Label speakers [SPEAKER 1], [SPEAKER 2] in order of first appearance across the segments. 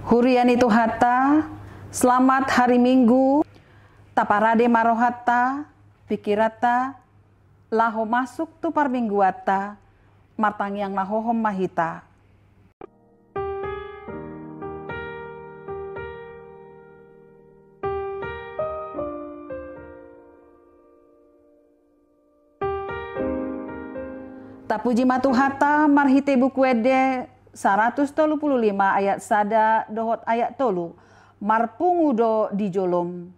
[SPEAKER 1] Hurian itu hatta, selamat hari Minggu, taparade marohata, pikirata, laho masuk tu parmingguata, matang yang lahohom mahita. Tapuji matuhata marhite buku ede 135 ayat sada dohot ayat tolu marpungudo di jolom.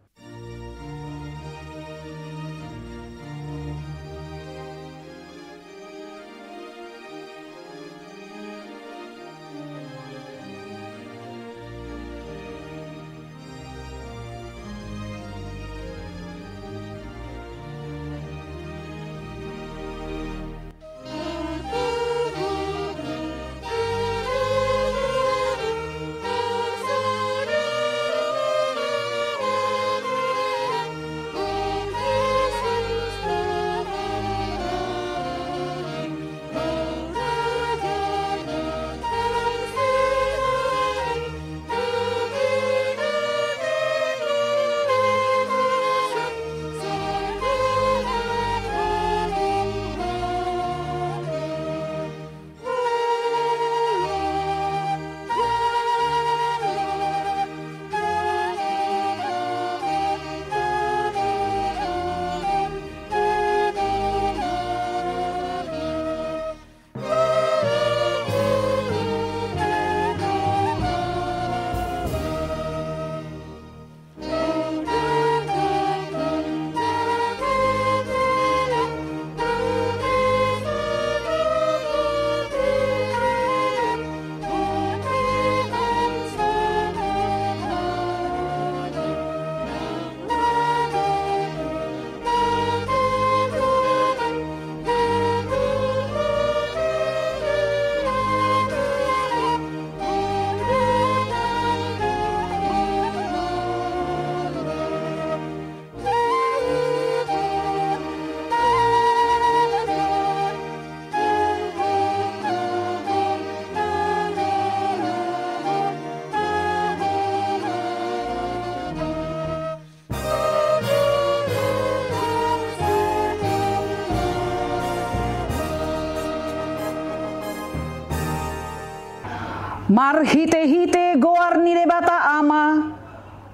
[SPEAKER 1] Marhite-hite goar ni debata ama,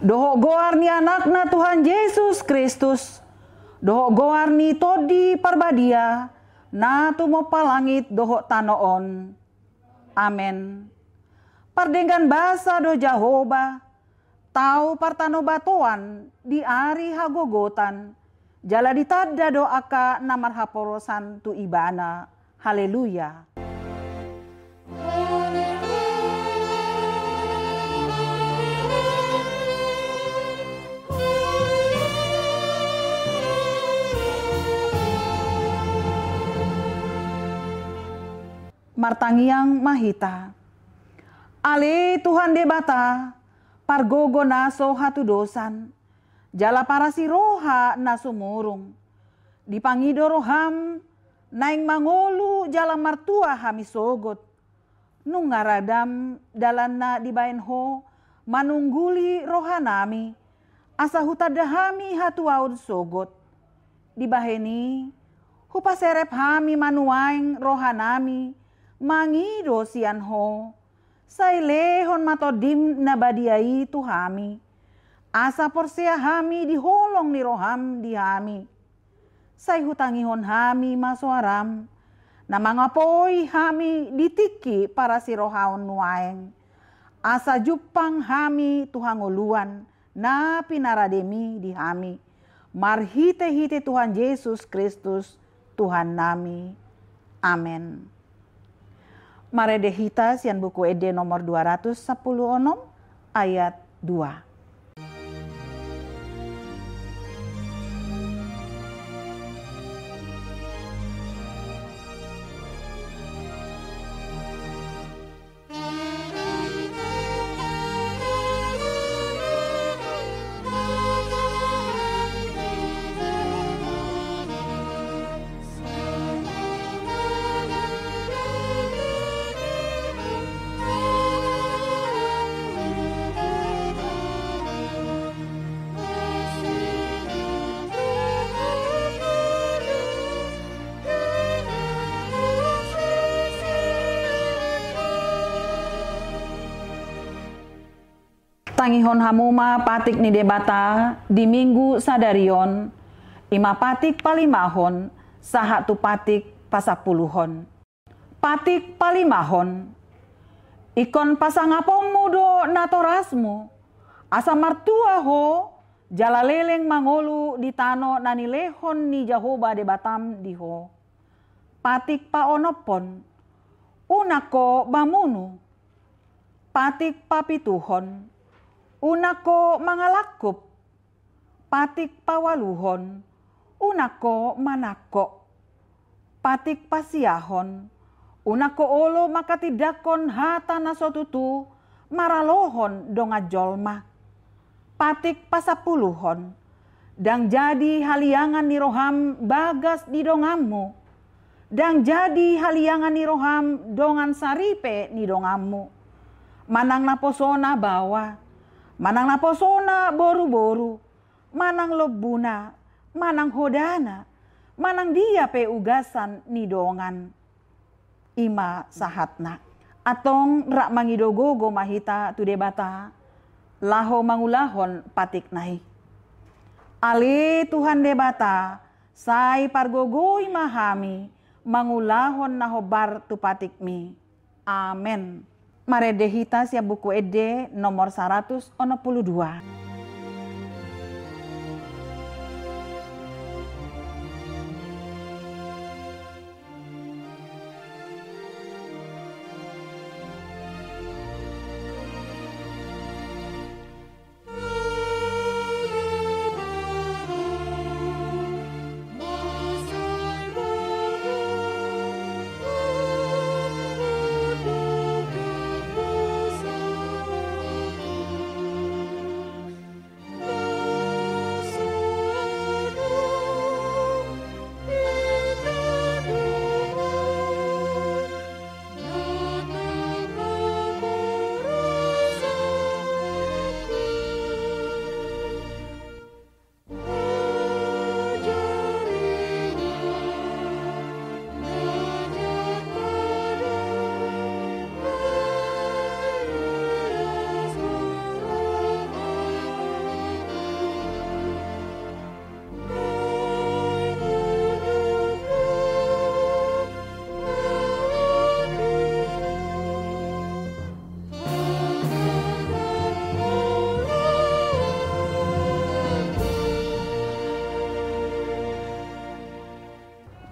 [SPEAKER 1] doho goar ni anakna Tuhan Yesus Kristus, doho goar ni todi parbadia, na tumo palangit doho tanoon. Amen. Pardenggan basa do Jahoba, tau partano batoan di ari hagogotan, jala ditadda do aka namar haporosan tu ibana. Haleluya. Martangiang mahita. Ale Tuhan debata, pargogo naso hatu dosan, jala para si roha naso murung. Dipangido roham, naing mangolu jala martua hami sogot. Nung ngaradam dalan na dibain ho, manungguli roha nami, asa hutadahami hatu aud sogot. Dibaheni, hupaserep hami manuaing roha nami, mangido sian ho, say lehon matodim na badiai tu hami, asa porsea hami diholong ni roham di hami, say hutangihon hami masuaram, na mangapoy hami ditiki para si rohaon nuaeng, asa jupang hami tuhanguluan na pinarademi di hami, marhite-hite Tuhan Yesus Kristus Tuhan nami. Amen. Maredehita sian buku ede nomor 210 ayat 2. Tangihon hamuma patik ni debata di minggu sadarion, ima patik palimahon, sahatu patik pasapuluhon. Patik palimahon, ikon pasangapomu do natorasmu, asa martua ho, jala leleng mangolu di tano nani lehon ni Jahoba debatam diho. Patik paonopon, unako bamunu, patik papituhon, unako mangalakup, patik pawaluhon, unako manako, patik pasiahon, unako olo makatidakon hata nasotutu, maralohon donga jolma, patik pasapuluhon, dang jadi haliangan ni roham bagas di dongammu, dang jadi haliangan ni roham dongan saripe ni dongammu, manang naposona bawa, manang naposona boru-boru, manang lobuna, manang hodana, manang dia pe ugasan ni dongan. Ima sahatna. Atong rak mangidogogo mahita tu debata, laho mangulahon patik nahi. Ali Tuhan debata, sai pargogoi mahami, mangulahon nahobar tu patik mi. Amen. Maredehita siap buku ede nomor 162.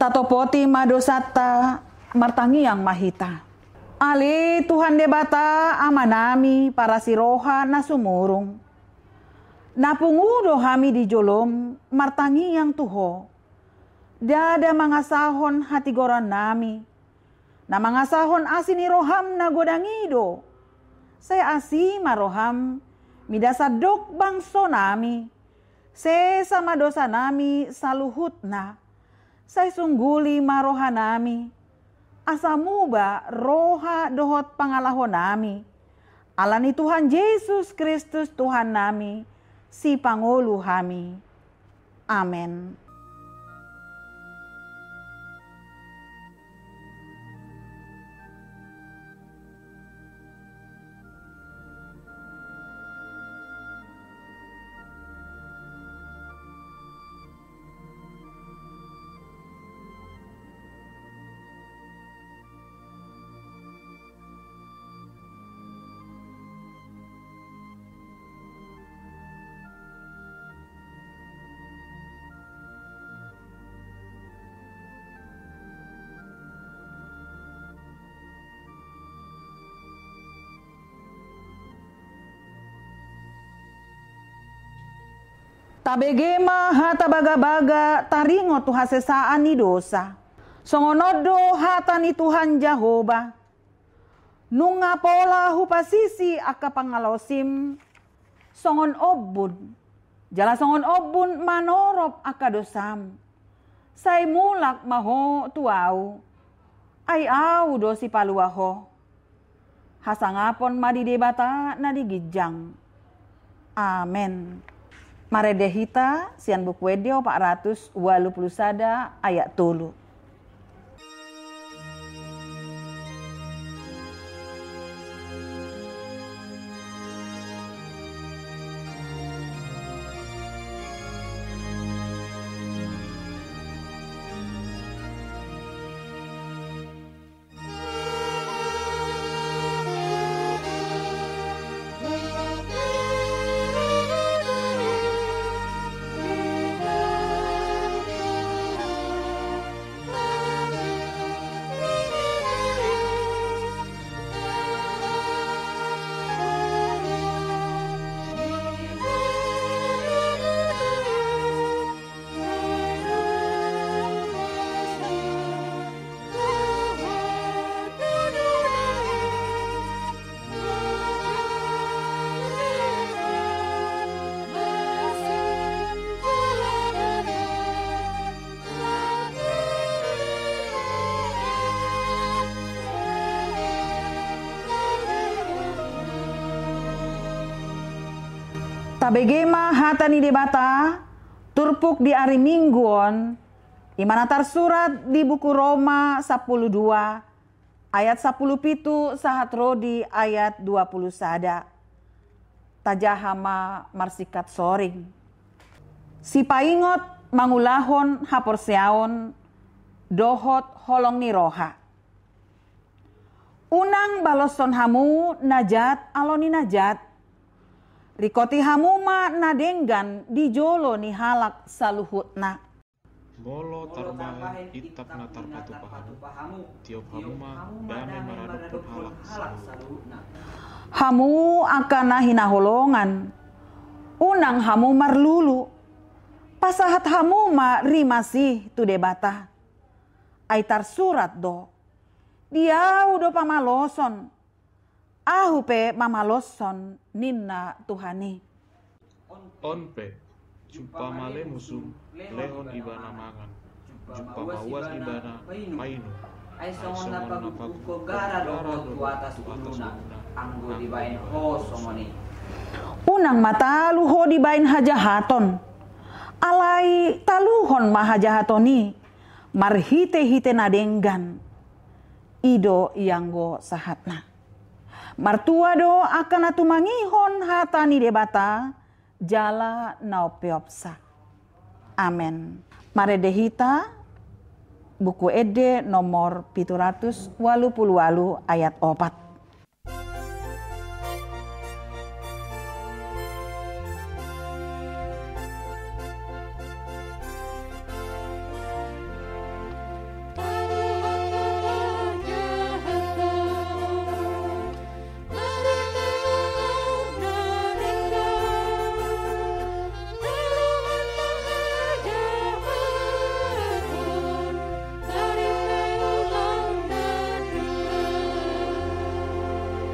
[SPEAKER 1] Tatopoti madosata martangi yang mahita. Ali Tuhan debata amanami para siroha nasumurung. Napungudo hami di jolom martangi yang tuho. Dada mangasahon hati goran nami. Na mangasahon asini roham na godangido. Saya asi maroham midasadok bangso nami. Se sama dosa nami saluhutna. Saya sungguli maroha nami, asamuba roha dohot pangalahon nami. Alani Tuhan Yesus Kristus Tuhan nami, si pangulu hami. Amen. Tabegema hata baga-baga taringo tu hasesaan ni dosa. Songonodo hata ni Tuhan Jahoba. Nunga pola hupasisi aka pangalosim. Songon obun. Jala songon obun manorop aka dosam. Say mulak maho tuau. Ay au dosi paluaho. Hasangapon madidebata na digijang. Amen. Maredehita sian buku edio 481 ayat 3. Tabegema hata ni debata turpuk di hari mingguon imana tersurat di buku Roma 12 ayat 17 sahat rodi ayat 20 sada. Tajahama marsikat soring. Si paingot mangulahon haporseaon dohot holong ni roha. Unang baloson hamu najat aloni najat. Rikoti hamu ma nadenggan di jolo ni halak saluhutna.
[SPEAKER 2] Molo tarbahen itap na tarpatu pahamu. Tiop hamu ma dame maradupun halak saluhutna.
[SPEAKER 1] Hamu akan hinaholongan. Unang hamu marlulu. Pasahat hamu ma rimasi tu debata. Aitar surat do. Dia udah pamaloson. Ahu pe mamaloson ninna Tuhani.
[SPEAKER 2] Onpe. Jumpa male musum. Lehon ibana mangan. Jumpa bawas ibana mainu. Aisongon na pagkuko gara do tu atas uluna. Anggo dibain ho somoni.
[SPEAKER 1] Unang matalu ho dibain hajahaton. Alai taluhon mahajahatoni. Marhite-hite nadenggan. Ido ianggo sahatna. Martua do akan atumangihon hatani debata. Jala naupeopsa. Amen. Mare dehita buku Ede nomor 788 ayat 4.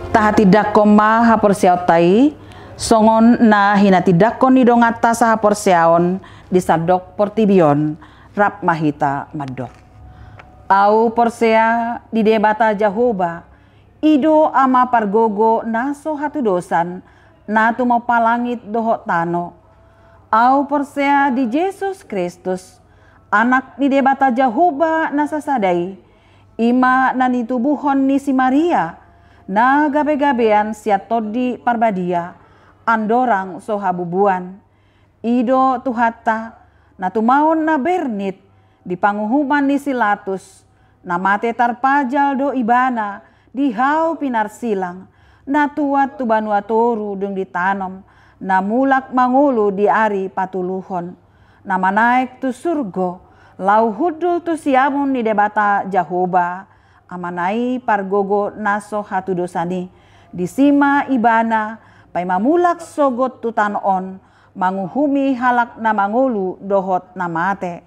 [SPEAKER 1] Taha tidak koma haporsiautai songon na hina tidak kon ni dongata sa haporsiaon di sadok portibion rap mahita madok. Au porsea di debata Jahoba ido ama pargogo naso hatu dosan na tumo palangit dohot tano. Au porsea di Yesus Kristus anak di debata Jahoba nasasadai ima nanitubuhon ni si Maria. Na gabe-gabean siatodi parbadia andorang sohabubuan ido tuhata na tumaon na bernit di panguhuman ni silatus na mate tarpajal do ibana di hau pinar silang na tuat tu banuatoru dung ditanom na mulak mangulu di ari patuluhon na manaik tu surgo lau hudul tu siamun ni debata Jahoba amanai pargogo naso hatu dosani disima ibana pai mamulak sogot tutanon manguhumi halak na mangulu dohot na mate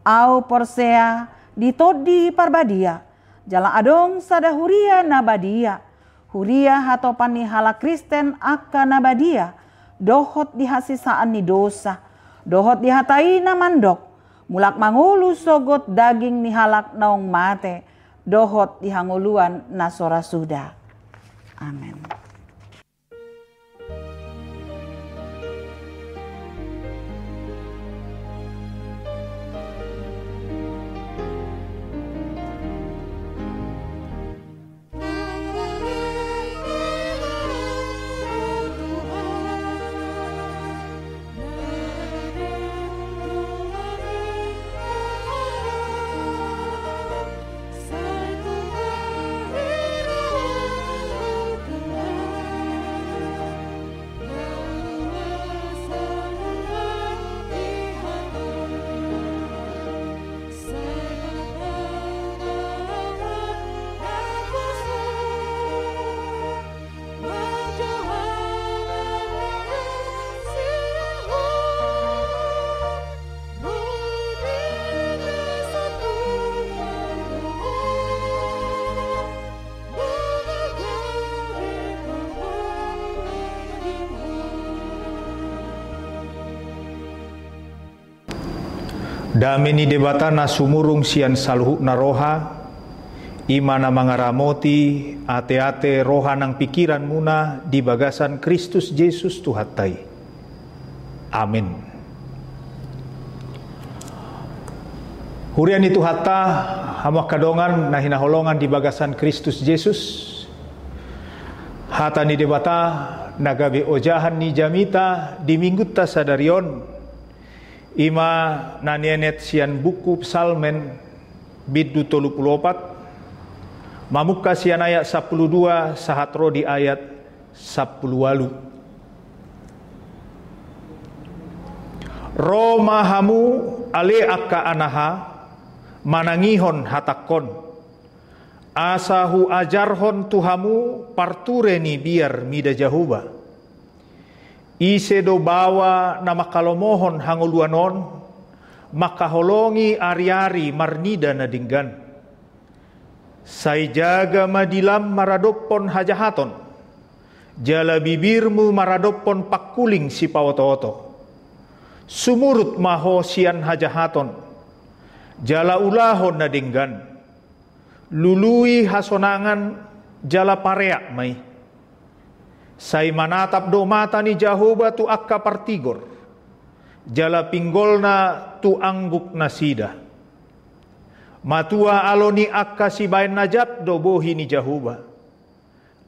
[SPEAKER 1] au porsea ditodi parbadia jala adong sada huria nabadia huria hatopan ni halak Kristen akka nabadia dohot dihasisaan ni dosa dohot dihatai na mandok mulak mangulu sogot daging ni halak naong mate dohot dihanguluan nasora suda. Amin.
[SPEAKER 3] Dameni debata na sumurung sian salhu na roha, imana mangaramoti ate-ate roha nang pikiran muna di bagasan Kristus Yesus tuhatai. Amin. Hurian itu hatta hama kadongan nahina holongan di bagasan Kristus Yesus. Hata ni debata nagabe ojahan ni jamita di minggu ta sadarion. Ima nanienet sian buku psalmen biddu 34 mamukka sian ayat 12 sahatro di ayat 10 Romahamu ale akka anaha manangihon hatakon asahu ajarhon tuhamu partureni biar mida jahuba ise do bawa nama kalomohon hanguluanon maka holongi ari-ari marnida na dinggan sai jaga madilam maradopon hajahaton jala bibirmu maradopon pakuling si pawoto-oto sumurut maho sian hajahaton jala ulahon na dinggan lului hasonangan jala pareak mai sai manatap do mata ni Jahoba tu akka partigor jala pinggolna tu angguk nasida matua aloni akka si bain najat do bohi ni Jahoba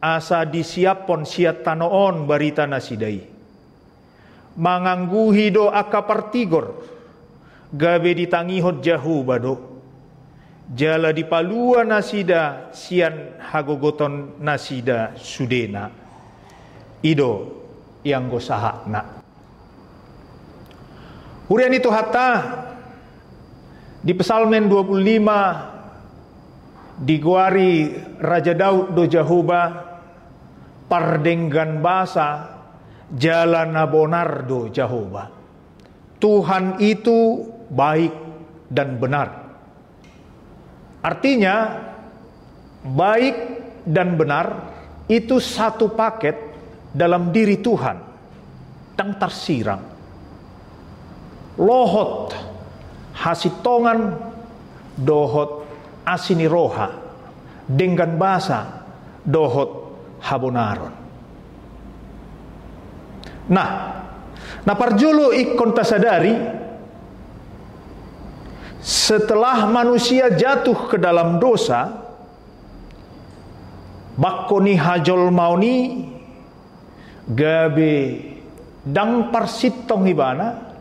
[SPEAKER 3] asa disiapon siat tanoon barita nasidai mangangguhi do akka partigor gabe ditangihot Jahoba do jala dipalua nasida sian hagogoton nasida sudena ido yang gosahakna. Hurian itu hatta di psalmen 25 diguari Raja Daud do Jahoba pardenggan basa jalan bonar do Jahoba. Tuhan itu baik dan benar. Artinya baik dan benar itu satu paket dalam diri Tuhan dan tersirang lohot hasitongan dohot asini roha dengan bahasa dohot habonaron. Nah parjulu ikon tasadari setelah manusia jatuh ke dalam dosa bakoni hajol mauni gabe dang parsitong ibana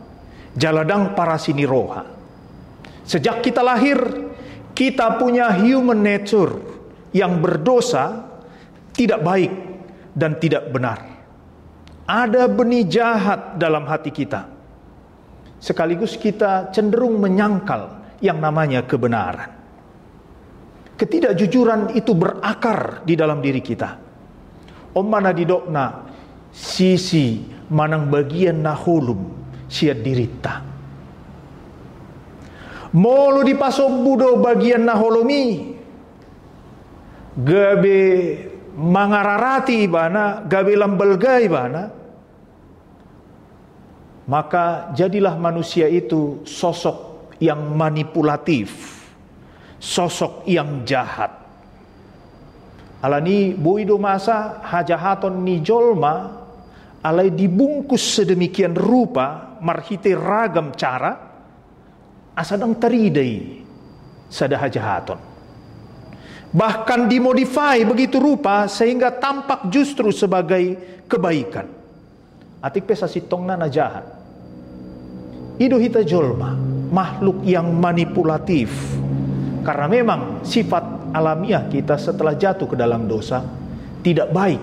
[SPEAKER 3] jaladang parasini roha. Sejak kita lahir kita punya human nature yang berdosa, tidak baik dan tidak benar. Ada benih jahat dalam hati kita. Sekaligus kita cenderung menyangkal yang namanya kebenaran. Ketidakjujuran itu berakar di dalam diri kita. Omana didokna sisi manang bagian nahulum siat dirita molo dipasok budo bagian naholomi gabe mangararati ibana gabe lambelga ibana maka jadilah manusia itu sosok yang manipulatif, sosok yang jahat. Alani boido masa hajahaton ni jolma alai dibungkus sedemikian rupa marhite ragam cara asadang taridai sada hajahaton. Bahkan dimodifai begitu rupa sehingga tampak justru sebagai kebaikan. Atik pesa sitong nana jahat. Ido hita jolma makhluk yang manipulatif karena memang sifat alamiah kita setelah jatuh ke dalam dosa tidak baik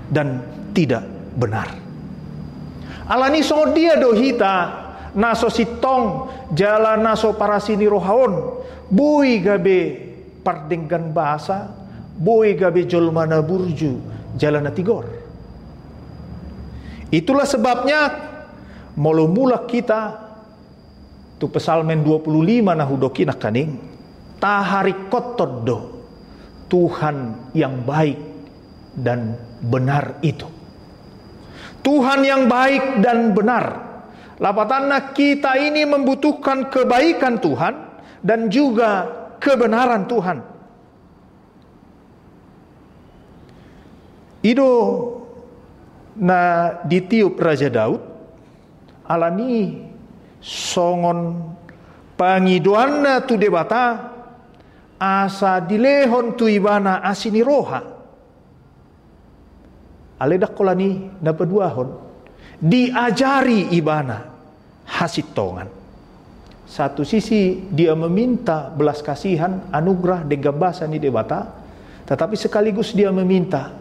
[SPEAKER 3] dan tidak benar. Alani so dia dohita naso sitong jala naso parasini rohaon bui gabe pardenggan bahasa bui gabe jolmana burju jalana tigor. Itulah sebabnya mula kita tu psalmen 25 nahudokina kaning tahari kotodo Tuhan yang baik dan benar itu. Tuhan yang baik dan benar. Lapatanna kita ini membutuhkan kebaikan Tuhan dan juga kebenaran Tuhan. Ido na ditiup Raja Daud alani songon pangidoanna tu debata asa dilehon tu ibana asini roha. Aledak kolani na peduahon diajari ibana hasitongan. Satu sisi dia meminta belas kasihan, anugerah dan gabasan di debata, tetapi sekaligus dia meminta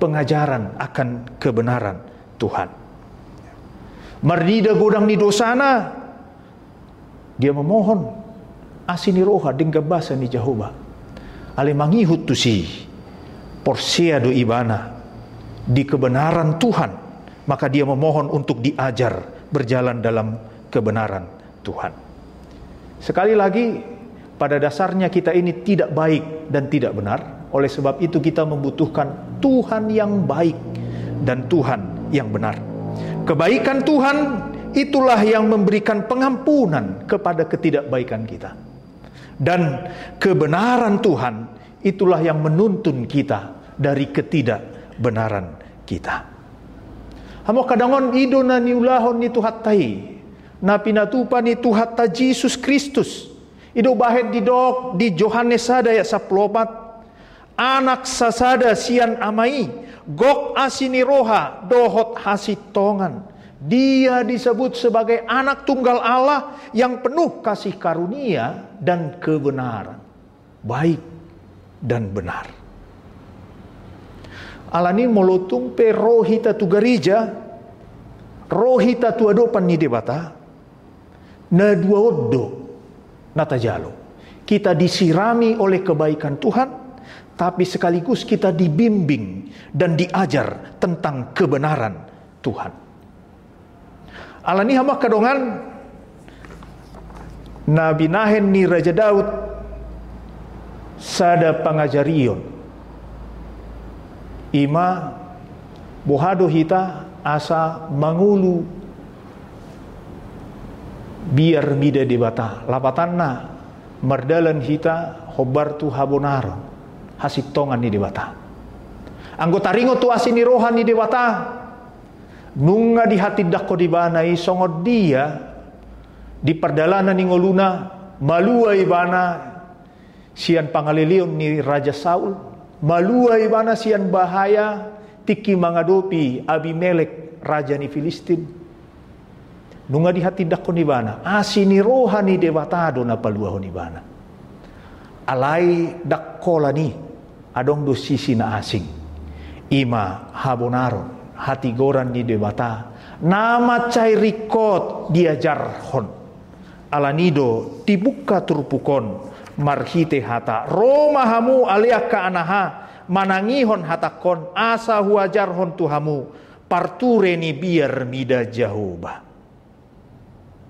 [SPEAKER 3] pengajaran akan kebenaran Tuhan. Mardida godang ni dosana, dia memohon asini roha dan gabasan di Jehovah. Ale mangihut tu si porsea do ibana di kebenaran Tuhan, maka dia memohon untuk diajar berjalan dalam kebenaran Tuhan. Sekali lagi, pada dasarnya kita ini tidak baik dan tidak benar. Oleh sebab itu kita membutuhkan Tuhan yang baik dan Tuhan yang benar. Kebaikan Tuhan itulah yang memberikan pengampunan kepada ketidakbaikan kita. Dan kebenaran Tuhan itulah yang menuntun kita dari ketidakbenaran kita. Hamo kadangon ido na niulahon ni tuhattai na pinatupan ni tuhatta Jesus Kristus. Ido bahet di Yohanes sada ya 14. Anak sasada sian amai gok asini roha dohot hasitongan. Dia disebut sebagai anak tunggal Allah yang penuh kasih karunia dan kebenaran, baik dan benar. Alani molotung pe rohita tu garija, rohita tu adopan ni debata, na dua oddo nata jalo. Kita disirami oleh kebaikan Tuhan, tapi sekaligus kita dibimbing dan diajar tentang kebenaran Tuhan. Alani hama kadongan Nabi nahen ni Raja Daud sada pangajarion ima bohado hita asa mangulu biar mida debata lapatanna mardalan hita hobar tu habonaron hasitongan ni debata anggota ringo tu asini rohan ni debata nunga di hati dako di banai songod dia di perdalanan ni ngoluna malua ibana sian pangalilion ni Raja Saul, malua ibana sian bahaya tiki mangadopi Abimelek raja ni Filistin. Nunga di hati dako ni bana asini rohani debatado na paluahon ni bana. Alai dakola ni adong do sisi na asing. Ima habonaron hati goran ni debata nama cai rikot diajarhon alanido dibuka turpukon marhite hata Roma hamu aliaka anaha manangihon hatakon asa huajarhon tuhamu parture ni biar mida Jehovah.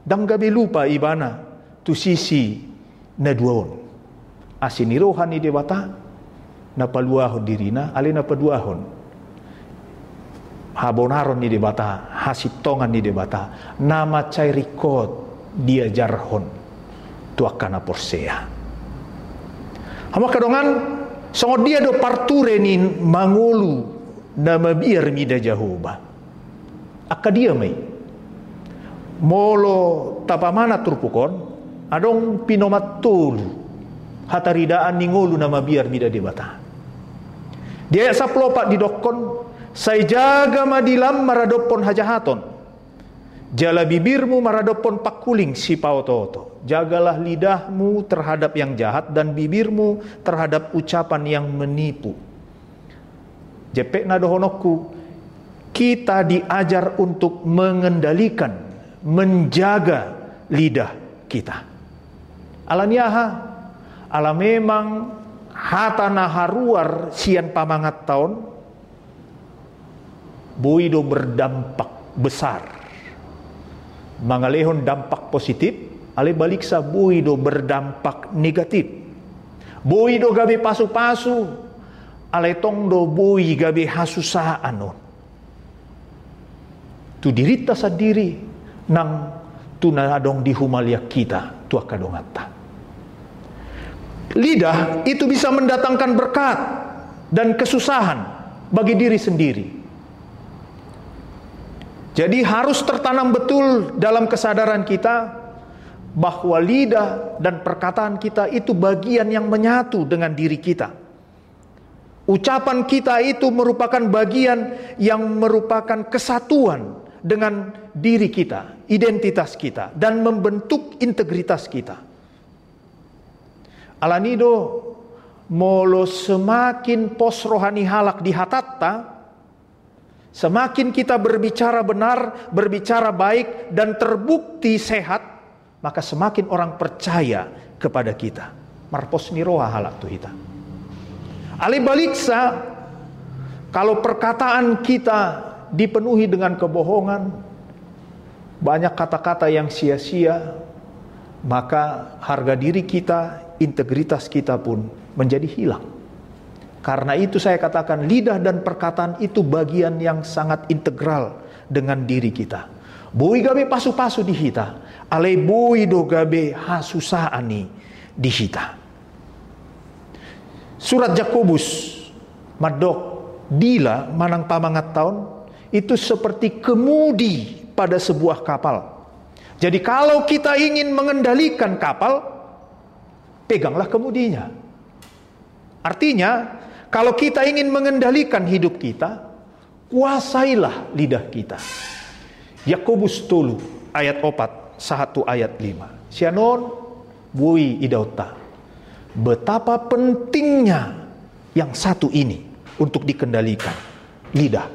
[SPEAKER 3] Dang gabi lupa ibana tu sisi na duaon asinirohan ni debata na paluahon dirina alina paduahon habonaron ni debata hasitongan ni debata nama cairikot diajarhon tuakana porsea hama kadongan songod dia do parture ni mangulu nama biar mida Jehovah akka dia mai molo tapamana turpukon adong pinomatulu hataridaan ni ngulu nama biar mida debata dia saplopak di dokon saya jaga madilam maradopon hajahaton. Jala bibirmu maradopon pakuling si pautoto. Jagalah lidahmu terhadap yang jahat dan bibirmu terhadap ucapan yang menipu. Jepek nadohonokku, kita diajar untuk mengendalikan, menjaga lidah kita. Alaniaha, ala memang hatana haruar sian pamangat tahun, boido berdampak besar. Mangalehon dampak positif, ale balik sa boido berdampak negatif. Boido gabe pasu-pasu, ale tongdo boi gabe hasusaan on. Tu dirita sa diri nang tunadong di humalia kita tua kadongata. Lidah itu bisa mendatangkan berkat dan kesusahan bagi diri sendiri. Jadi harus tertanam betul dalam kesadaran kita bahwa lidah dan perkataan kita itu bagian yang menyatu dengan diri kita. Ucapan kita itu merupakan bagian yang merupakan kesatuan dengan diri kita, identitas kita, dan membentuk integritas kita. Alanido molo semakin pos rohani halak di hatatta, semakin kita berbicara benar, berbicara baik, dan terbukti sehat, maka semakin orang percaya kepada kita. Marpos niroha halak tu kita. Alibaliksa, kalau perkataan kita dipenuhi dengan kebohongan, banyak kata-kata yang sia-sia, maka harga diri kita, integritas kita pun menjadi hilang. Karena itu saya katakan lidah dan perkataan itu bagian yang sangat integral dengan diri kita. Bui gabe pasu-pasu di hita, ale bui do gabe hasusaani di hita. Surat Yakobus madok dila manang pamangat tahun itu seperti kemudi pada sebuah kapal. Jadi kalau kita ingin mengendalikan kapal, peganglah kemudinya. Artinya, kalau kita ingin mengendalikan hidup kita, kuasailah lidah kita. Yakobus 3 ayat 4, 1 ayat 5. Sianon bui idauta. Betapa pentingnya yang satu ini untuk dikendalikan, lidah.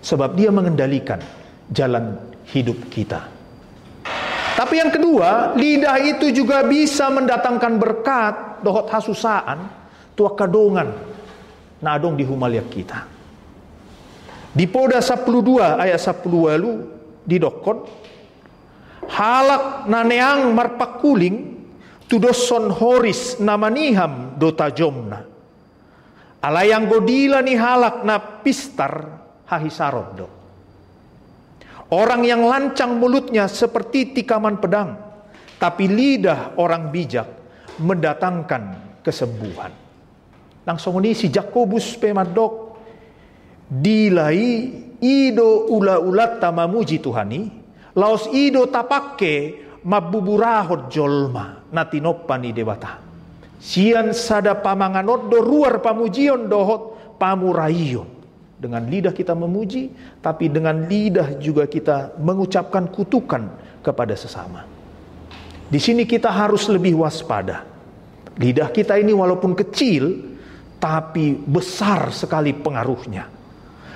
[SPEAKER 3] Sebab dia mengendalikan jalan hidup kita. Tapi yang kedua, lidah itu juga bisa mendatangkan berkat, dohot hasusaan, tua kadongan, na adong di humaliak kita. Di Poda 12 ayat 10 lalu didokon, halak naneang marpakuling, tudoson horis namaniham dota jomna. Alayang godila ni halak na pistar hahisarod do. Orang yang lancang mulutnya seperti tikaman pedang, tapi lidah orang bijak mendatangkan kesembuhan. Langsung ini si Yakobus pemadok dilai ido ula-ulat tamamuji Tuhani, laos ido tapake mabuburahot jolma natinopani dewata. Sian sada pamanganot do ruar pamujion dohot pamurayon. Dengan lidah kita memuji, tapi dengan lidah juga kita mengucapkan kutukan kepada sesama. Di sini kita harus lebih waspada. Lidah kita ini walaupun kecil, tapi besar sekali pengaruhnya.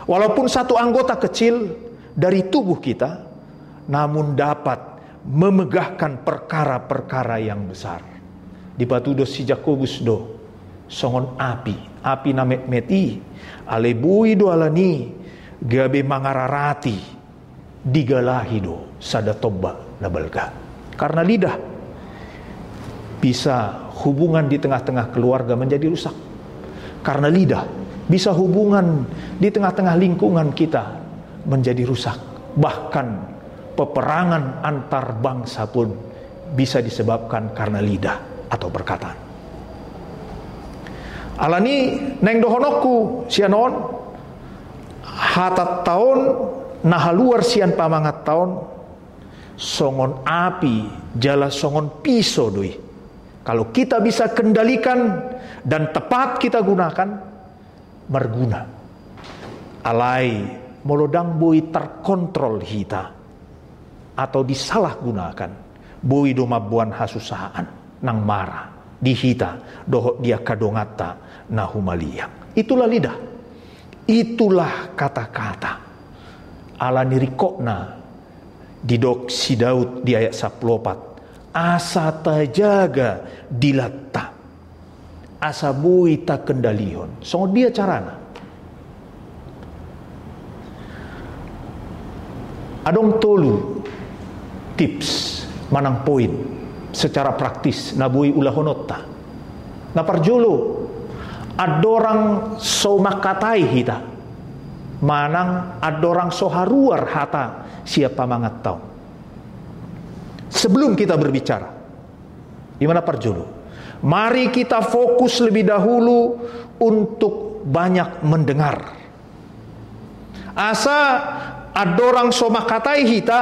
[SPEAKER 3] Walaupun satu anggota kecil dari tubuh kita, namun dapat memegahkan perkara-perkara yang besar. Di batu do si Yakobus do, songon api namet meti, alebui do alani, gabe mangararati, digalahido sada toba nabalga. Karena lidah bisa hubungan di tengah-tengah keluarga menjadi rusak. Karena lidah bisa hubungan di tengah-tengah lingkungan kita menjadi rusak. Bahkan peperangan antar bangsa pun bisa disebabkan karena lidah atau perkataan. Alani neng dohonoku sianon hatat tahun nahaluar sian pamangat tahun songon api jala songon piso doi. Kalau kita bisa kendalikan dan tepat kita gunakan, berguna. Alai molodang boi terkontrol hita atau disalahgunakan, boi do mabuan hasusahan nang marah di hita dohot dia kadongata nahumalia. Itulah lidah, itulah kata-kata. Ala nirikokna didok si Daud di ayat 14. Asa tajaga dilatta, asa bui tak kendalion. So dia carana. Adong tolu tips manang poin secara praktis nabui ulahonota. Naparjolo adorang so makatai hita, manang adorang so haruar hata siapa mangat tau. Sebelum kita berbicara, gimana parjolo? Mari kita fokus lebih dahulu untuk banyak mendengar. Asa adorang so makatai hita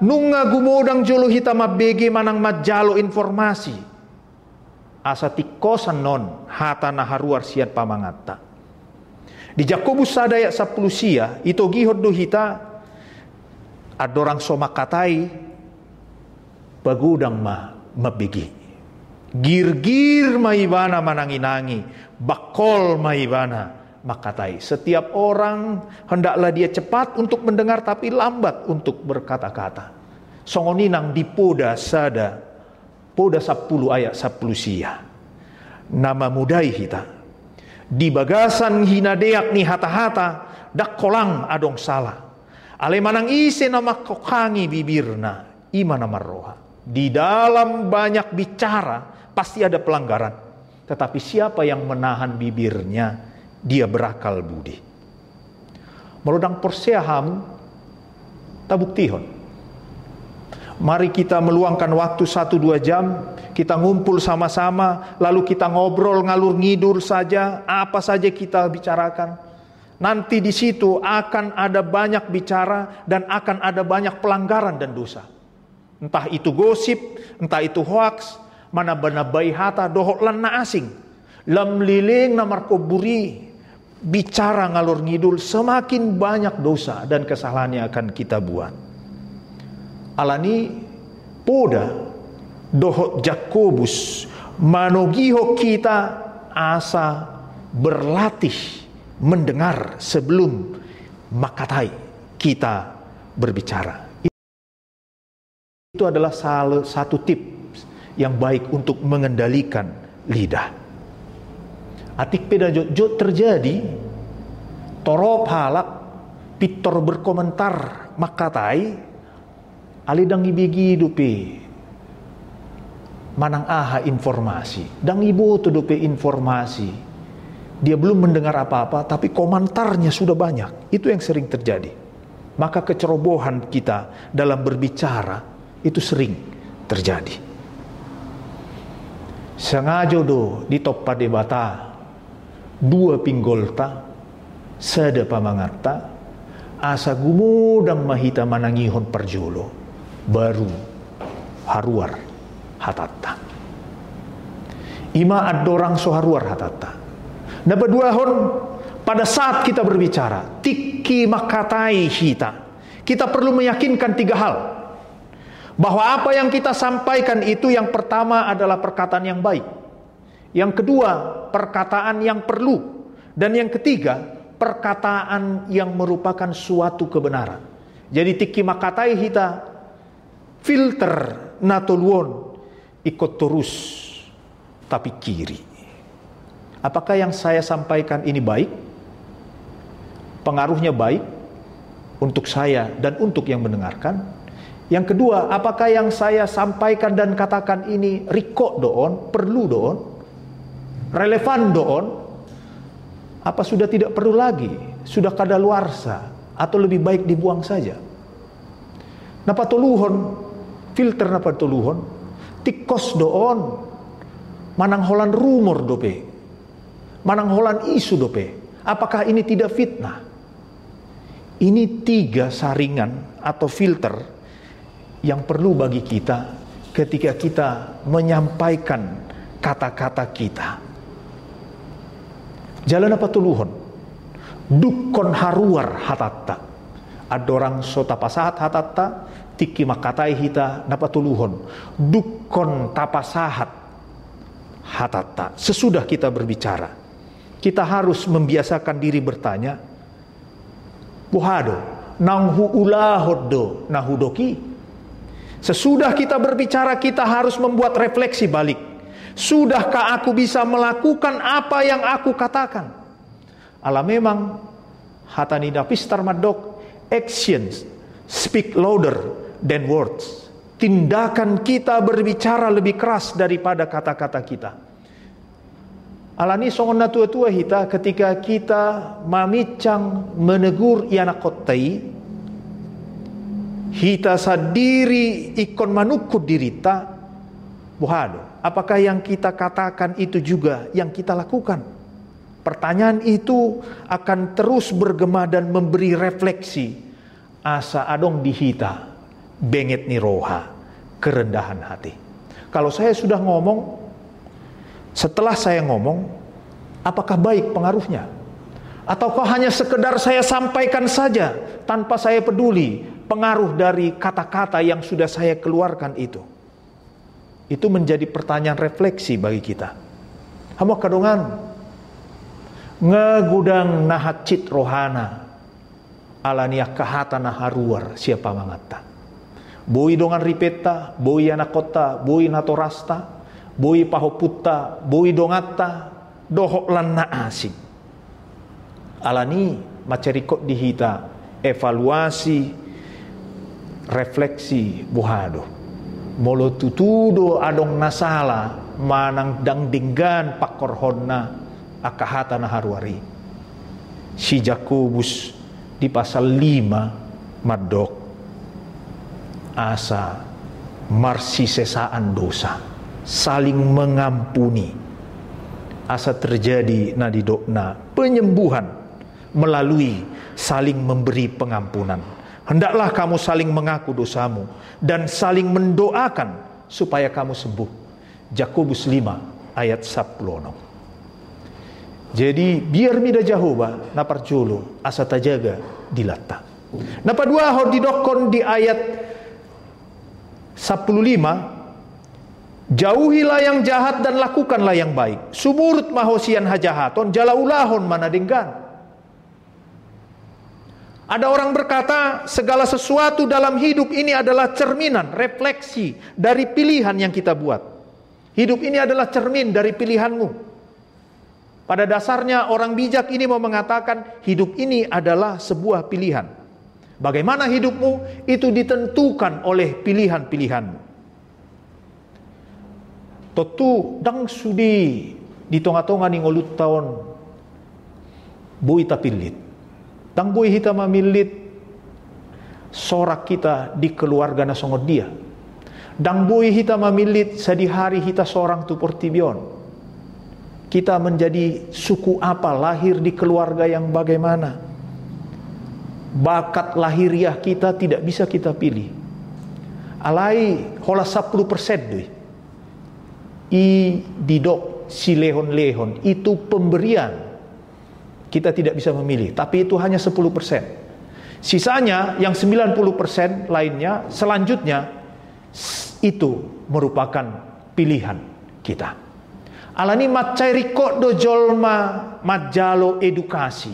[SPEAKER 3] nunga gumodang jolo hita mabege manang majalo informasi asa tikosan non hata na haruar siat pamangatta. Di Jakobus sadaya 10 sia ito gihod do hita adorang so makatai bagudang mabegi. Gir-gir maibana mananginangi, bakol maibana makatai. Setiap orang hendaklah dia cepat untuk mendengar tapi lambat untuk berkata-kata. Songoninang dipoda sada poda 10 ayat 10 sia. Nama mudai hita. Di bagasan hinadeak ni hata-hata dak kolang adong salah. Ale manang ise nama kokangi bibirna imana marroha. Di dalam banyak bicara pasti ada pelanggaran. Tetapi siapa yang menahan bibirnya, dia berakal budi. Melodang porseaham tabuktihon. Mari kita meluangkan waktu 1-2 jam, kita ngumpul sama-sama, lalu kita ngobrol ngalur ngidur saja, apa saja kita bicarakan. Nanti di situ akan ada banyak bicara dan akan ada banyak pelanggaran dan dosa. Entah itu gosip, entah itu hoax, mana banabai hata dohok lan na asing. Lam liling na markoburi, bicara ngalur ngidul, semakin banyak dosa dan kesalahan yang akan kita buat. Alani poda dohok Jakobus manogiho kita asa berlatih mendengar sebelum makatai kita berbicara. Itu adalah salah satu tips yang baik untuk mengendalikan lidah. Atik peda jod terjadi torop halak pitor berkomentar makatai alidang ibigi dupe manang aha informasi dang ibu tu dupe informasi dia belum mendengar apa-apa tapi komentarnya sudah banyak. Itu yang sering terjadi. Maka kecerobohan kita dalam berbicara itu sering terjadi. Sengaja do di top padebata dua pinggolta sada pamangatta asa gumudang mahita manangihon parjolo baru haruar hatatta. Ima adorang so haruar hatatta. Nabaduahon pada saat kita berbicara tiki makatai hita. Kita perlu meyakinkan 3 hal. Bahwa apa yang kita sampaikan itu yang pertama adalah perkataan yang baik. Yang kedua, perkataan yang perlu. Dan yang ketiga, perkataan yang merupakan suatu kebenaran. Jadi tiki makatai hita filter natoluon ikut terus tapi kiri. Apakah yang saya sampaikan ini baik? Pengaruhnya baik untuk saya dan untuk yang mendengarkan? Yang kedua, apakah yang saya sampaikan dan katakan ini riko doon, perlu doon, relevan doon, apa sudah tidak perlu lagi, sudah kadaluarsa, atau lebih baik dibuang saja? Napa toluhon, filter napa toluhon, tikos doon, manang holan rumor dope, manang holan isu dope, apakah ini tidak fitnah? Ini 3 saringan atau filter yang perlu bagi kita ketika kita menyampaikan kata-kata kita. Jalan apa tuluhon? Dukon haruar hatatta. Adorang sota pasahat hatatta, tiki makatai hita napa tuluhon. Dukon tapasahat hatatta. Sesudah kita berbicara, kita harus membiasakan diri bertanya, Buhado, nanghu ulahoddo nahudoki. Sesudah kita berbicara, kita harus membuat refleksi balik. Sudahkah aku bisa melakukan apa yang aku katakan? Ala memang hatani dapistar madok, actions speak louder than words. Tindakan kita berbicara lebih keras daripada kata-kata kita. Alani songon na tua-tua hita ketika kita mamicang menegur iana kotai, hita sadiri ikon manukut dirita, buhado, apakah yang kita katakan itu juga yang kita lakukan? Pertanyaan itu akan terus bergema dan memberi refleksi. asa adong dihita benget ni roha kerendahan hati. Kalau saya sudah ngomong, setelah saya ngomong, apakah baik pengaruhnya? Ataukah hanya sekedar saya sampaikan saja tanpa saya peduli pengaruh dari kata-kata yang sudah saya keluarkan itu? Itu menjadi pertanyaan refleksi bagi kita. Hamo kadongan ngegudang nahacit rohana alania kahata naharuar siapa mangata. Boi dongan ripeta, boi anak kota, boi natorasta, boi pahoputta, boi dongata, dohok lan naasing. Alani macerikot dihita evaluasi refleksi buhado molo tutudo adong nasala manang dang dinggan pakorhonna akahata na harwari. Si Jakobus di pasal 5 madok asa marsisesaan dosa, saling mengampuni, asa terjadi nadidokna penyembuhan melalui saling memberi pengampunan. Hendaklah kamu saling mengaku dosamu dan saling mendoakan supaya kamu sembuh. Jakobus 5 ayat 10. Jadi biar mida Jahoba naparjolo asa tajaga dilata. Napa dua ho didokon di ayat 15, jauhilah yang jahat dan lakukanlah yang baik. Sumurut mahosian hajahaton jalaulahon manadenggan. Ada orang berkata segala sesuatu dalam hidup ini adalah cerminan, refleksi dari pilihan yang kita buat. Hidup ini adalah cermin dari pilihanmu. Pada dasarnya orang bijak ini mau mengatakan hidup ini adalah sebuah pilihan. Bagaimana hidupmu itu ditentukan oleh pilihan-pilihanmu. Totu dang sudi di tonga-tonga ning ulut tahun bui tapilit. Dang bui hita mamilit sorak kita di keluarga na songod dia. Dang bui hita mamilit sadihari hita seorang tu portibion. Kita menjadi suku apa, lahir di keluarga yang bagaimana. Bakat lahiriah kita tidak bisa kita pilih. Alai hola 10% doi. I didok si lehon-lehon itu pemberian. Kita tidak bisa memilih, tapi itu hanya 10%. Sisanya yang 90% lainnya selanjutnya itu merupakan pilihan kita. Alani macairiko dojolma majalo edukasi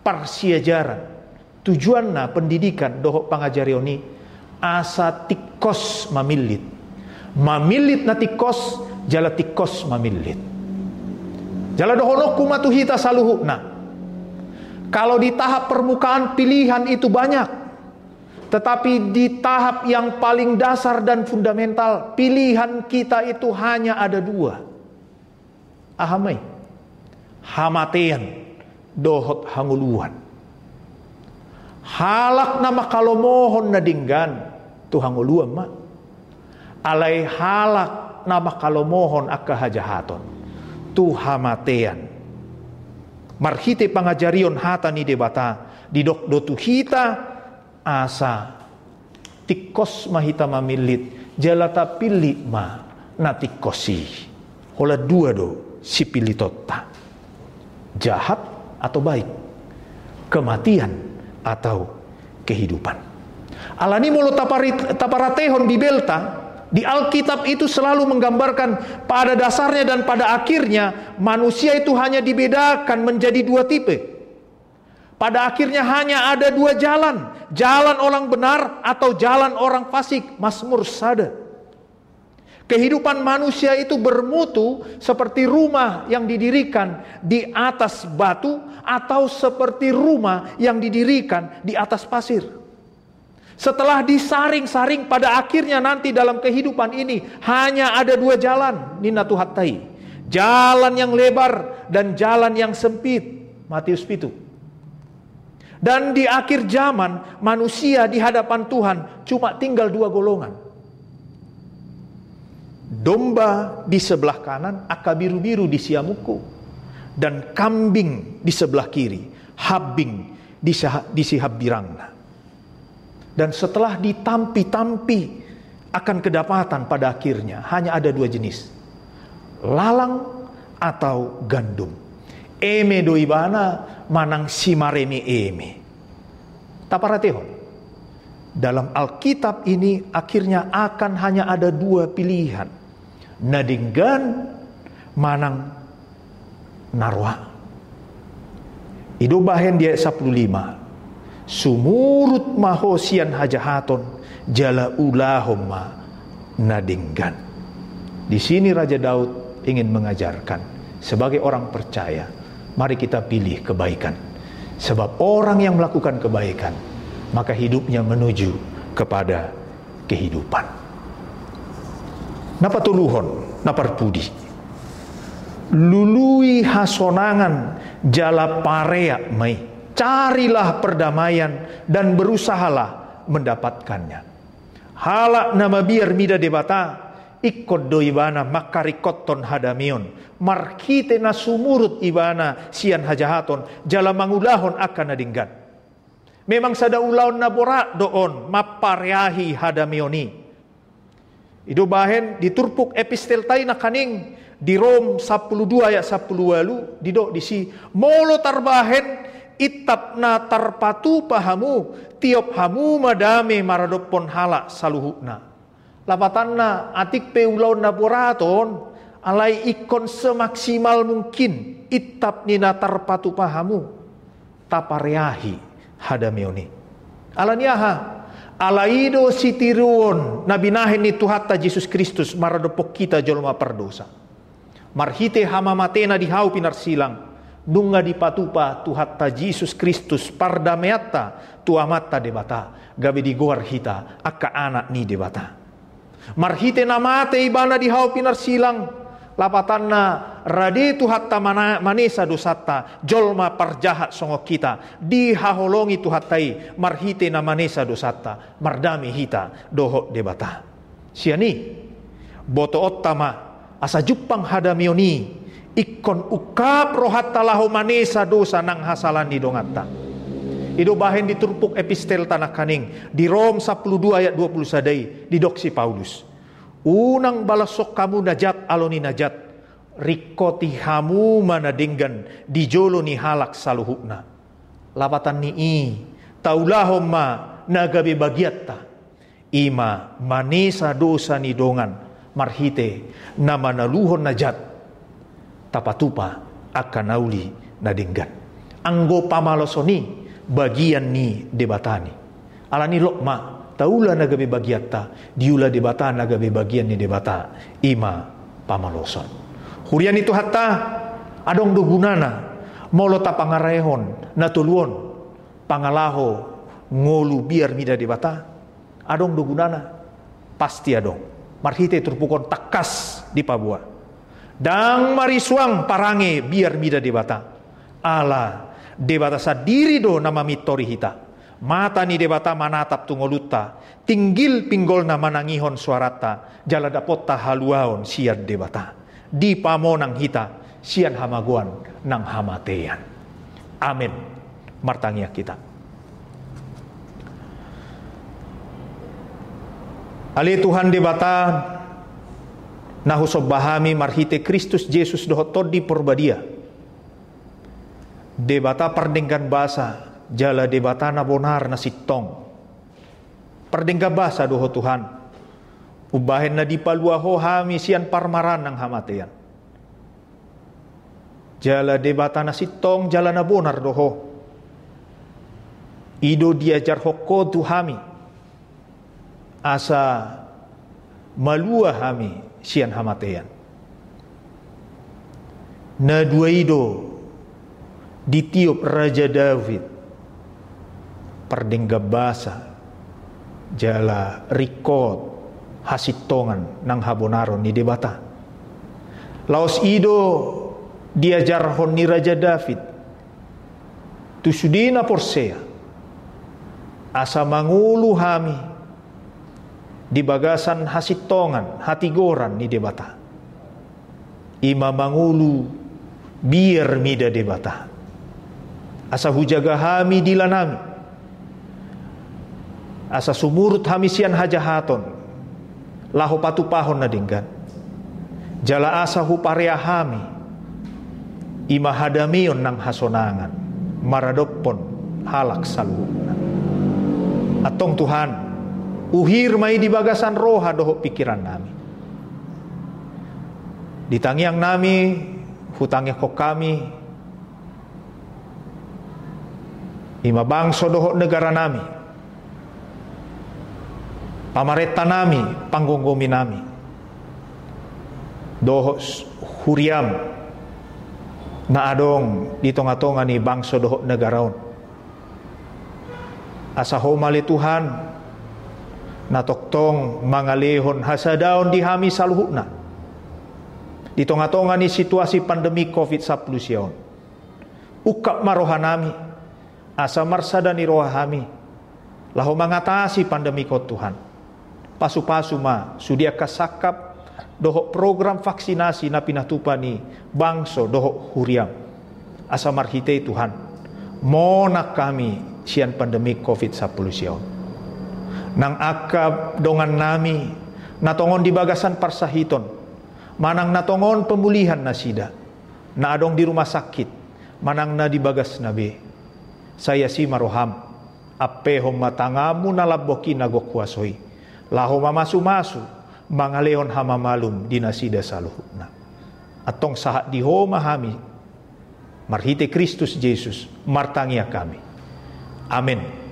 [SPEAKER 3] parsiajaran tujuanna pendidikan dohok pangajarioni asa tikos mamilit na tikos jala tikos mamilit jala dohono kumatuhita saluhukna. Kalau di tahap permukaan pilihan itu banyak, tetapi di tahap yang paling dasar dan fundamental pilihan kita itu hanya ada dua. Ahamai hamatean dohot hanguluan. Halak nama kalau mohon nadinggan tu hanguluan ma. Alai halak nama kalau mohon akahajahaton tu hamatean. Marhite pangajarion hata ni debata didok dotu hita asa tikos mahita mamilit jalata pilih ma natikosi hola dua do si pilih tota jahat atau baik, kematian atau kehidupan. Alani mulu taparatehon bibelta di Alkitab itu selalu menggambarkan pada dasarnya dan pada akhirnya manusia itu hanya dibedakan menjadi dua tipe. Pada akhirnya hanya ada dua jalan. Jalan orang benar atau jalan orang fasik. Mazmur sada. Kehidupan manusia itu bermutu seperti rumah yang didirikan di atas batu atau seperti rumah yang didirikan di atas pasir. Setelah disaring-saring pada akhirnya nanti dalam kehidupan ini hanya ada dua jalan nina tuhatai. Jalan yang lebar dan jalan yang sempit. Matius 7. Dan di akhir zaman manusia di hadapan Tuhan cuma tinggal dua golongan. Domba di sebelah kanan, akabiru-biru di siamuku. Dan kambing di sebelah kiri, habing di sihabirangna. Dan setelah ditampi-tampi akan kedapatan pada akhirnya hanya ada 2 jenis. Lalang atau gandum. Eme doibana manang simaremi eme. Taparatehon. Dalam Alkitab ini akhirnya akan hanya ada 2 pilihan. Nadinggan manang narwa. Ido bahen dia 15. Sumurut mahosian hajahaton jala ulahomma nadinggan. Di sini Raja Daud ingin mengajarkan sebagai orang percaya, mari kita pilih kebaikan. Sebab orang yang melakukan kebaikan, maka hidupnya menuju kepada kehidupan. Napa tuluhon, napar pudi. Lului hasonangan jala parea mai. Carilah perdamaian dan berusahalah mendapatkannya. Halak nama biar mida debata ikut do ibana makarikoton hadamion markite na sumurut ibana sian hajahaton jala mangulahon akan nadinggan. Memang sada ulaon na borak doon mapareahi hadamioni. Ido bahen diturpuk epistel tay na kaning di Rom 12 ayat 10 didok disi molo tarbahen itap na tarpatu pahamu tiop hamu madame maradopon hala saluhukna. Lapatanna atik peulaun na boraton alai ikon semaksimal mungkin itap nina tarpatu pahamu tapareahi hadameoni. Alaniaha alaido sitiruon nabinahin ni Tuhatta Yesus Kristus maradopok kita jolma perdosa. Marhite hamamatena dihau pinar silang. Nunga dipatupa Tuhatta Yesus Kristus pardameatta tuamatta debata gabe digoar hita akka anak ni debata. Marhite namate ibana dihau pinar silang lapatanna rade Tuhatta manesa dosatta jolma parjahat songo kita dihaholongi Tuhattai marhite na manesa dosatta mardami hita doho debata. Siani boto ottama asa juppang hadamioni ikon ukap rohat talahu manesa dosa nang hasalan di dongatta. Ido bahen diturpuk epistel tanah kaning di Rom 12 ayat 20 sadai di doksi Paulus. Unang balasok kamu najat aloni najat rikoti hamu manadinggan di jolo ni halak saluhukna. Lapatan ni taulahomma nagabe bagiatta ima manesa dosa ni dongan marhite nama naluhon najat tapatupa akan nauli nadinggan. Anggo pamalosoni bagian ni debatani. Alani lokma taula nagabe bagiatta diula debata nagabe bagian ni debata ima pamaloson. Hurian itu hatta adong dugunana molo tapangarehon natuluon pangalaho ngolu biar mida debata adong dugunana pasti adong. Marhite turpukon takas di Papua. Dang marisuang parange biar mida debata. Ala debata sadiri do nama mitori hita. Mata ni debata manatap tungoluta. Tinggil pinggol na manangihon suarata. Jala dapota haluaon siad debata. Di pamonang hita sian hamaguan nang hamatean. Amin. Martangia kita. Ali Tuhan debata nahusob bahami marhite Kristus Yesus dohotod di porbadia. Debata perdengkan bahasa jala debata na bonar na sitong. Perdengkan bahasa doho Tuhan. Ubahen na di paluaho hami sian parmaran ng hamatean. Jala debata na sitong jala na bonar doho. Ido diajar hoko tuhami. Asa malua hami sian hamatean. Na dua ido ditiup Raja David perdengga basa jala rikot hasitongan nang habonaron ni debata. Laos ido diajar hon ni Raja David tusudina porsea asa mangulu hami di bagasan hasitongan hatigoran ni debata. Ima mangulu biar mida debata. Asa hujaga hami dilanami. asa sumurut hamisian hajahaton lahu patupahon na dinggan jala asa huparea hami ima hadamion nang hasonangan maradopon halak saluhna. Atong Tuhan uhir mai di bagasan roha doho pikiran nami ditangiang nami hutangnya kok kami ima bangso doho negara nami pamareta nami panggonggomi nami doho huriam na adong di tonga-tonga ni bangso doho negaraon asa homali Tuhan na toktong mangalehon hasadaon di hami saluhuna di tonga-tonga ni situasi pandemi COVID-19 siyon ukap maroha nami asa marsada ni roha hami lahu mengatasi pandemi ko Tuhan pasu-pasu ma sudia kasakap doho program vaksinasi na pinatupani bangso doho huriam asa marhite Tuhan monak kami sian pandemi COVID-19 siyon nang akab dongan nami natongon di bagasan parsahiton manang natongon pemulihan na sida na adong di rumah sakit manang na di bagas nabe saya si maroham apehom matangamu nalaboki nagokwasoy laho mamasu-masu mangaleon hamamalum di nasida saluhuna atong sahat di homa hami marhite Kristus Yesus martangia kami amin.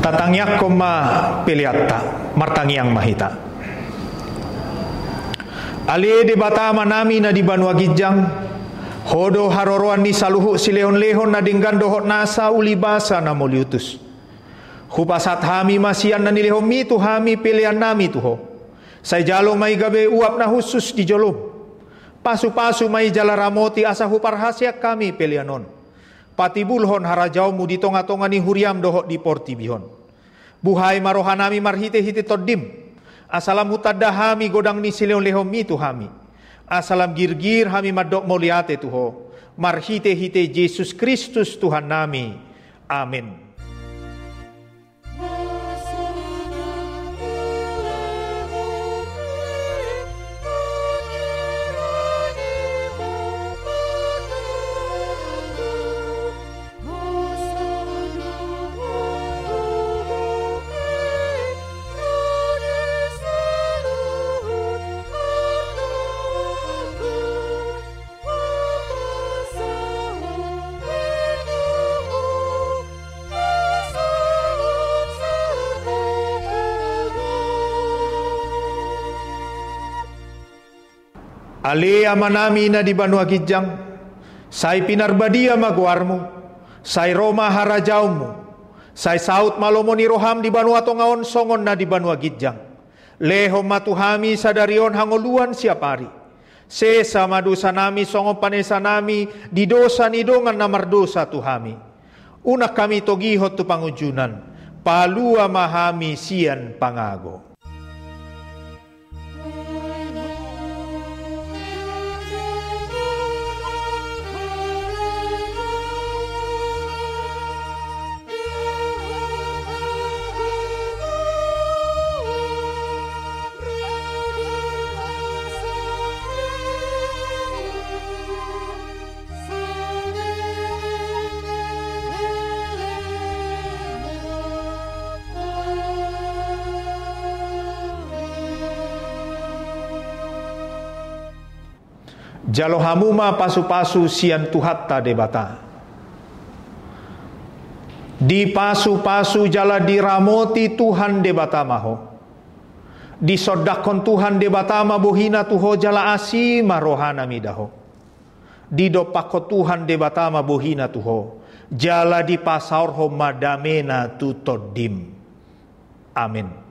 [SPEAKER 3] Tatangyak koma piliatta martangiang mahita ali di batama nami na di Banua Gijang hodo haroroan ni saluhu sileon-lehon na dinggan dohot nasa ulibasa na moliutus hupasat hami masian na nilehom mitu hami pilihan nami tuho say jalong may gabe uap na husus di jolom pasu-pasu may jalaramoti asa huparhasyak kami pilihanon patibulhon harajaumu di tonga-tonga ni huriam dohot di portibihon buhay marohanami marhite-hite toddim asalam hutadahami godang ni sileon lehom mitu hami asalam girgir hami madok moliate tuho marhite-hite Yesus Kristus Tuhan nami amin. Ali amanami na di Banua Gijang, say pinarbadia magwarmo, say Roma harajaumu, say saut malomo ni roham di Banua Tongaon songon na di Banua Gijang. Leho matuhami sadarion hangoluan siapari. Sesa madusa nami songon panesa nami di dosa ni dongan na mardosa tuhami. Unak kami togihot tu pangujunan, palua mahami sian pangago. Jalo hamuma pasu-pasu sian tuhatta debata. Di pasu-pasu jala diramoti Tuhan debata maho. Di sodakon Tuhan debata ma bohina tuho jala asima rohana midaho. Di dopako Tuhan debata ma bohina tuho. Jala di pasaur ho madamena tutodim. Amin.